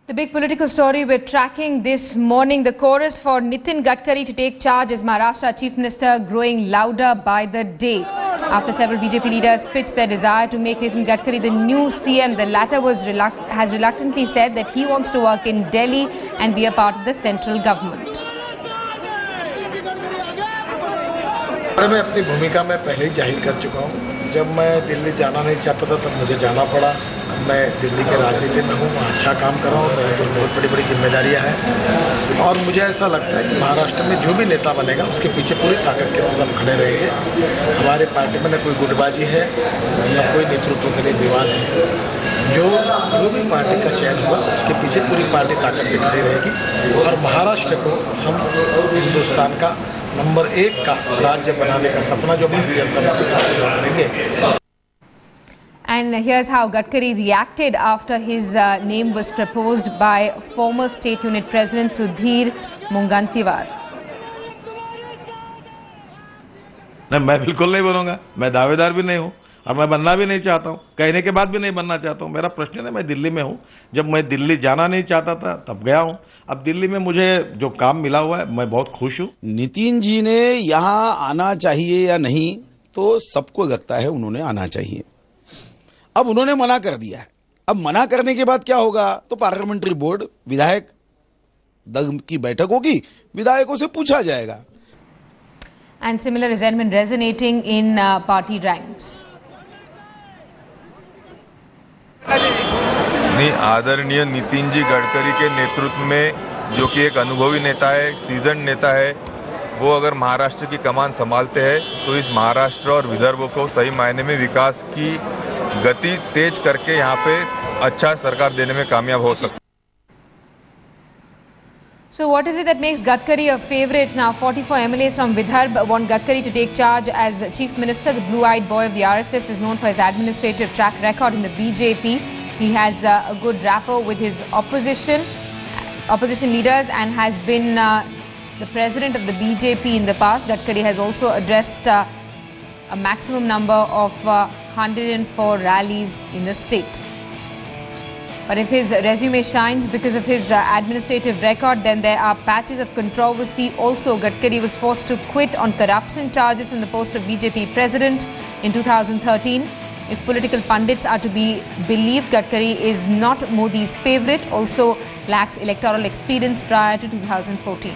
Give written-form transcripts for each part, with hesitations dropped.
The big political story we're tracking this morning, the chorus for Nitin Gadkari to take charge as Maharashtra Chief Minister growing louder by the day. After several BJP leaders pitched their desire to make Nitin Gadkari the new CM, the latter has reluctantly said that he wants to work in Delhi and be a part of the central government. मैं अपनी भूमिका में पहले ही जाहिर कर चुका हूँ। जब मैं दिल्ली जाना नहीं चाहता था तब मुझे जाना पड़ा। अब मैं दिल्ली के राजनीति में हूँ, वहाँ अच्छा काम कर रहा हूँ, मेरे पर बहुत बड़ी बड़ी जिम्मेदारियाँ हैं और मुझे ऐसा लगता है कि महाराष्ट्र में जो भी नेता बनेगा उसके पीछे पूरी ताकत के साथ हम खड़े रहेंगे। हमारे पार्टी में न कोई गुटबाजी है न कोई नेतृत्व के लिए विवाद है। जो भी पार्टी का चयन हुआ उसके पीछे पूरी पार्टी ताकत से खड़ी रहेगी और महाराष्ट्र को हम हिंदुस्तान का नंबर 1 का राज्य बनाने का सपना जो भारतीय जनता पार्टी का पूरा करेंगे। And here's how Gadkari reacted after his name was proposed by former State Unit President Sudhir Mungantiwar. नहीं, मैं बिल्कुल नहीं बनूंगा। मैं दावेदार भी नहीं हूँ और मैं बनना भी नहीं चाहता हूँ। कहने के बाद भी नहीं बनना चाहता हूँ। मेरा प्रश्न है, मैं दिल्ली में हूँ। जब मैं दिल्ली जाना नहीं चाहता था तब गया हूँ। अब दिल्ली में मुझे जो काम मिला हुआ है मैं बहुत खुश हूँ। नितिन जी ने यहाँ आना चाहिए या नहीं तो सबको लगता है उन्होंने आना चाहिए। अब उन्होंने मना कर दिया है। अब मना करने के बाद क्या होगा तो पार्लियामेंट्री बोर्ड विधायक दल की बैठक होगी, विधायकों से पूछा जाएगा। And similar resentment resonating in party ranks. नहीं, आदरणीय नितिन जी गडकरी के नेतृत्व में जो कि एक अनुभवी नेता है, सीजन नेता है, वो अगर महाराष्ट्र की कमान संभालते हैं तो इस महाराष्ट्र और विदर्भ को सही मायने में विकास की गति तेज करके यहाँ पे अच्छा सरकार देने में कामयाब हो सकते। So what is it that makes Gadkari a favourite now? 44 MLAs from Vidarbha want Gadkari to take charge as Chief Minister. The blue-eyed boy of the RSS is known for his administrative track record in the BJP. He has a good rapport with his opposition leaders and has been the president of the BJP in the past. Gadkari has also addressed a maximum number of 104 rallies in the state. But if his resume shines because of his administrative record, then there are patches of controversy. Also, Gadkari was forced to quit on corruption charges from the post of BJP president in 2013. If political pundits are to be believed, Gadkari is not Modi's favourite, also lacks electoral experience prior to 2014.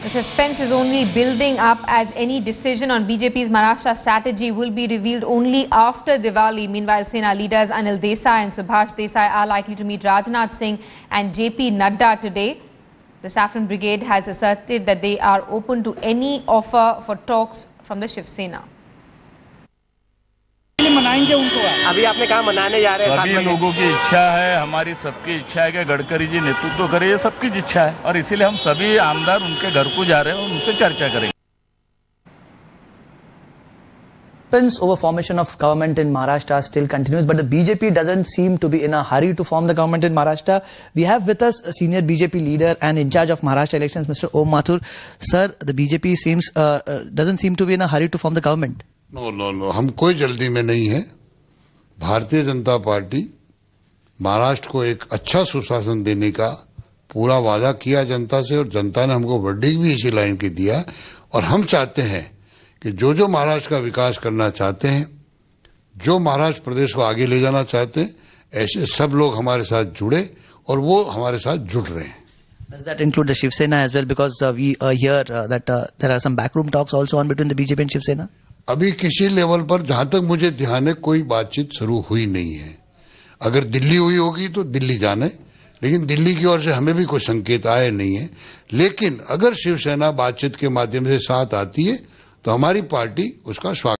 The suspense is only building up as any decision on BJP's Maharashtra strategy will be revealed only after Diwali. Meanwhile, Sena leaders Anil Desai and Subhash Desai are likely to meet Rajnath Singh and JP Nadda today. The Saffron Brigade has asserted that they are open to any offer for talks from the Shiv Sena. मनाएंगे उनको। अभी आपने कहा मनाने जा रहे हैं। सभी लोगों की इच्छा है, हमारी सबकी इच्छा है कि गडकरी जी नेतृत्व करें, ये सबकी इच्छा है और इसीलिए हम सभी आमदार उनके घर को जा रहे हैं और उनसे चर्चा करेंगे। Over formation of government in Maharashtra still continues, but the BJP doesn't seem to be in a hurry to form the government in Maharashtra. We have with us a senior BJP leader and in charge of Maharashtra elections, Mr. Om Mathur. Sir, the BJP doesn't seem to be in a hurry to form the government. No, हम कोई जल्दी में नहीं है। Bharatiya Janata party Maharashtra को एक अच्छा सुशासन देने का पूरा वादा किया जनता से और जनता ने हमको वर्डिक्ट भी इसी लाइन की दिया और हम चाहते हैं कि जो महाराष्ट्र का विकास करना चाहते हैं, जो महाराष्ट्र प्रदेश को आगे ले जाना चाहते हैं, ऐसे सब लोग हमारे साथ जुड़े और वो हमारे साथ जुड़ रहे हैं। Does that include the Shiv Sena as well? Because we hear that there are some backroom talks also on between the BJP and Shiv Sena. अभी किसी लेवल पर जहां तक मुझे ध्यान है कोई बातचीत शुरू हुई नहीं है। अगर दिल्ली हुई होगी तो दिल्ली जाने, लेकिन दिल्ली की ओर से हमें भी कोई संकेत आए नहीं है। लेकिन अगर शिवसेना बातचीत के माध्यम से साथ आती है तो हमारी पार्टी उसका स्वागत